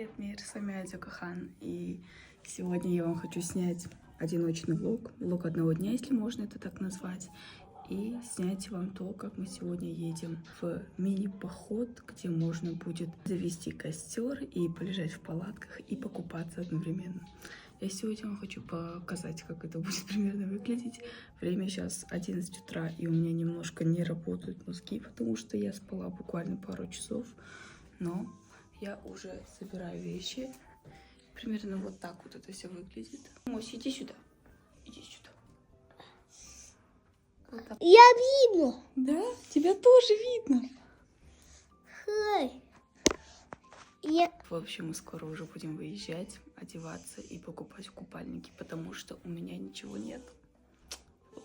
Привет, мир! С вами Адзю Кахан. И сегодня я вам хочу снять одиночный влог одного дня, если можно это так назвать, и снять вам то, как мы сегодня едем в мини-поход, где можно будет завести костер и полежать в палатках и покупаться одновременно. Я сегодня вам хочу показать, как это будет примерно выглядеть. Время сейчас 11 утра, и у меня немножко не работают мозги, потому что я спала буквально пару часов, но я уже собираю вещи. Примерно вот так вот это все выглядит. Мось, иди сюда. Иди сюда. Вот так. Я видно. Да? Тебя тоже видно. Хай. В общем, мы скоро уже будем выезжать, одеваться и покупать купальники, потому что у меня ничего нет. Вот.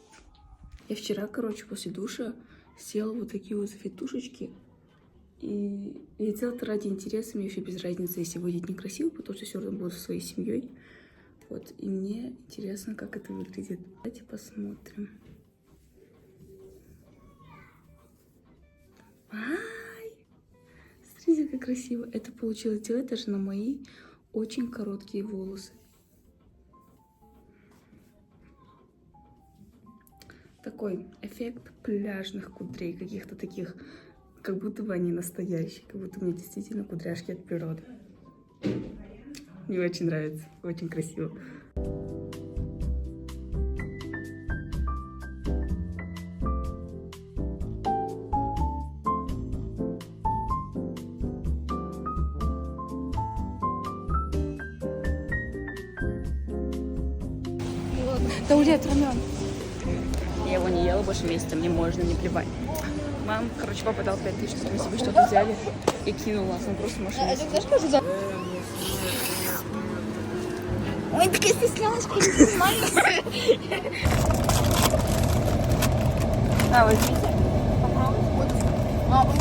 Я вчера, после душа сделала вот такие вот завитушечки. И я делала это ради интереса, мне вообще без разницы, если выйдет некрасиво, потому что все равно буду со своей семьей. Вот, и мне интересно, как это выглядит. Давайте посмотрим. Ай! Смотрите, как красиво. Это получилось делать даже на мои очень короткие волосы. Такой эффект пляжных кудрей, каких-то таких, как будто бы они настоящие, как будто у меня действительно кудряшки от природы. Мне очень нравится, очень красиво. Да улет рамен. Я его не ела больше месяца, мне можно, не плевать. Мам, папа дал 5000, спасибо, что-то взяли и кинул нас, он просто машину. Ой, такая стеснялочка, не знаю. На, возьмите. Попробуй. Попробуй.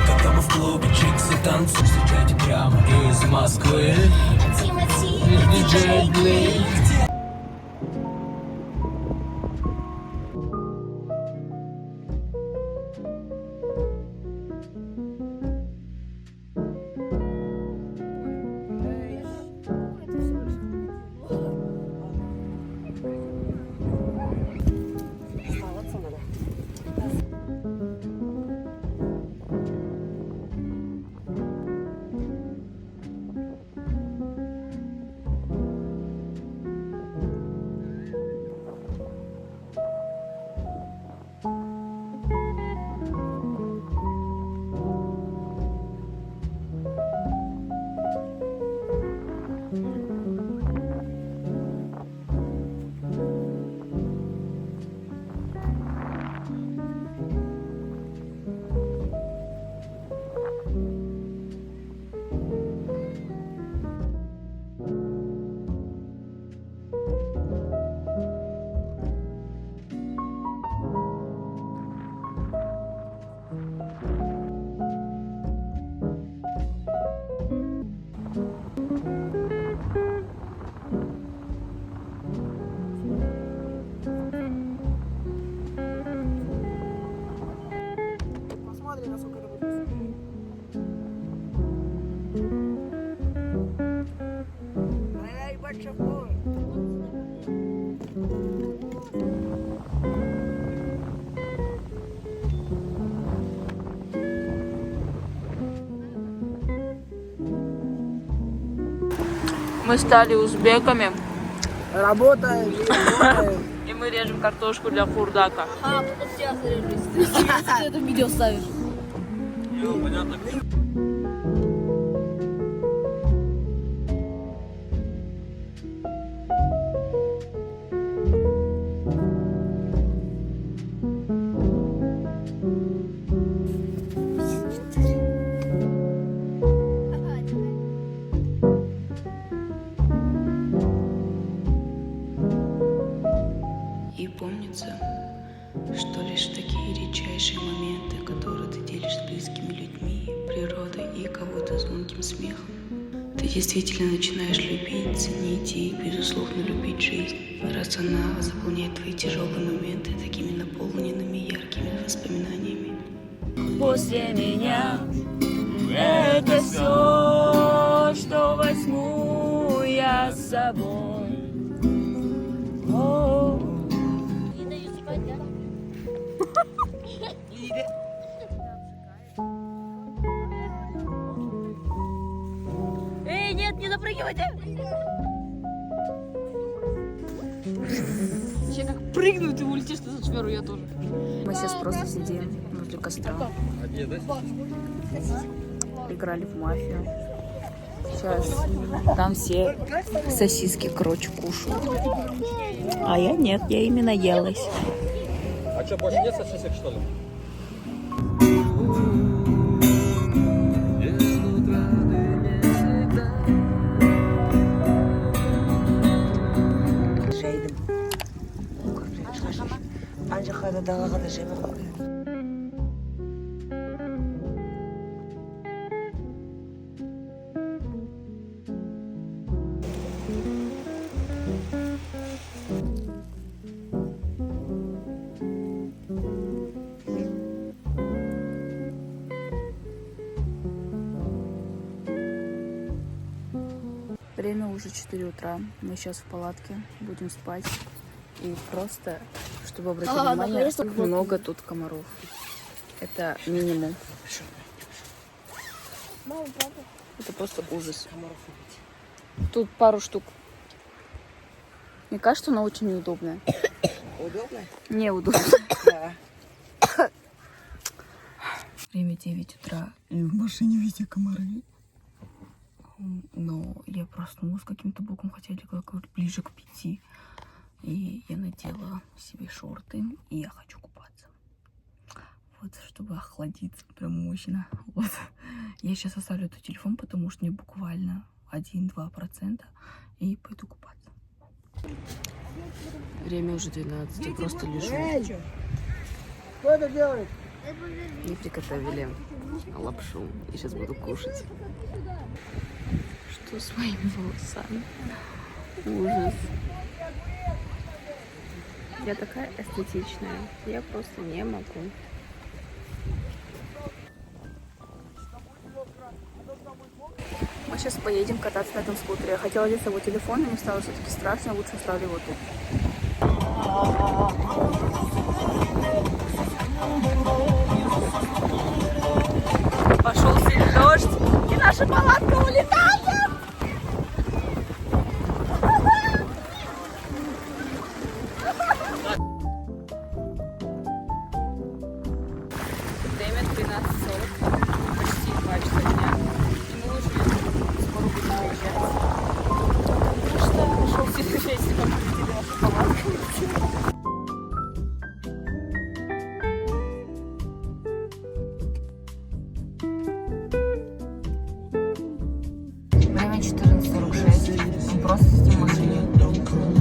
Когда мы в клубе чиксы танцуем, встречайте прямо из Москвы. Диджей Блейк. Мы стали узбеками. Работаем. И мы режем картошку для хурдака. А, потом тебя зарежусь. Ты это видео ставишь. И помнится, что лишь такие редчайшие моменты, которые ты делишь с близкими людьми, природой и кого-то звонким смехом, ты действительно начинаешь любить, ценить и, безусловно, любить жизнь, раз она заполняет твои тяжелые моменты такими наполненными яркими воспоминаниями. После меня это все, что возьму я с собой. О. Эй, нет, не запрыгивайте! Вообще как прыгнуть и улетишь ты за шверу, я тоже. Мы сейчас просто сидим возле костра. Играли в мафию. Сейчас там все сосиски, короче, кушают. А я нет, я именно елась. А что, больше нет сосисок, что ли? Время уже 4 утра. Мы сейчас в палатке, будем спать. И просто, чтобы обратить внимание, много тут комаров. Это минимум. Это просто ужас. Тут пару штук. Мне кажется, она очень неудобная. Удобно? Неудобно. Да. Время 9 утра. И в машине везде комары. Но я проснулась каким-то боком, хотя я легла ближе к 5. И я надела себе шорты, и я хочу купаться. Вот, чтобы охладиться прям мощно. Вот. Я сейчас оставлю этот телефон, потому что мне буквально 1-2%, и пойду купаться. Время уже 12, я просто лежу. Что это делает? Мне приготовили лапшу, и сейчас буду кушать. Что с моими волосами? Ужас. Я такая эстетичная. Я просто не могу. Мы сейчас поедем кататься на этом скутере. Я хотела взять с собой телефон, но мне стало все-таки страшно. Лучше оставлю его тут. Пошел сильный дождь, и наша палатка улетает! Время 13:40, почти 2 часа дня. И мы уже скоро будем выезжать. Потому что пошел сильный дождь, и нам полетели наша палатка улетела. Время 14:46. Мы просто сидим в машине.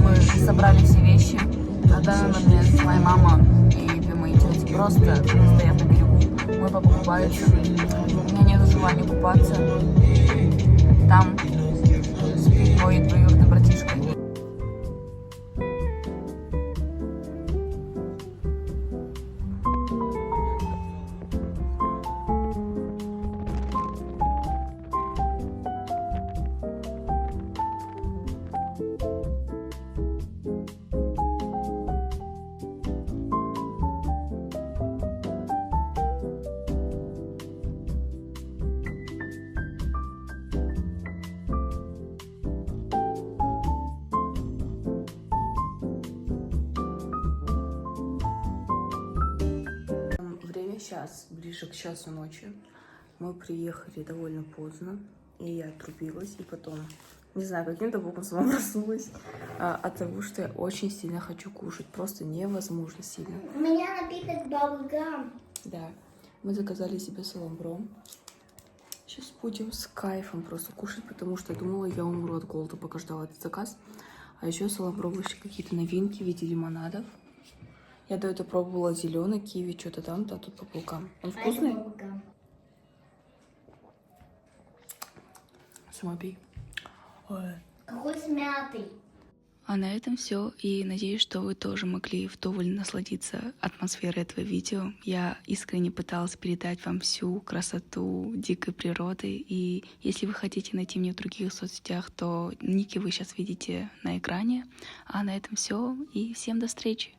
Мы собрали все вещи. На данный момент моя мама и мои тети просто стоят на берегу. Мой папа купается. У меня нет желания купаться. Там спит мой двоюродный братишка. Время сейчас, ближе к часу ночи. Мы приехали довольно поздно, и я отрубилась, и потом, не знаю, каким-то боком сама проснулась от того, что я очень сильно хочу кушать. Просто невозможно сильно. У меня напиток bubblegum. Да, мы заказали себе саламбро. Сейчас будем с кайфом просто кушать, потому что я думала, я умру от голода, пока ждала этот заказ. А еще саламбро вышли какие-то новинки в виде лимонадов. Я до этого пробовала зеленый киви, что-то там-то, а тут по булкам. Он А это вкусный? bubblegum. Сама пей. Ой. Какой с мятой. А на этом все, и надеюсь, что вы тоже могли вдоволь насладиться атмосферой этого видео. Я искренне пыталась передать вам всю красоту дикой природы, и если вы хотите найти меня в других соцсетях, то ники вы сейчас видите на экране. А на этом все, и всем до встречи!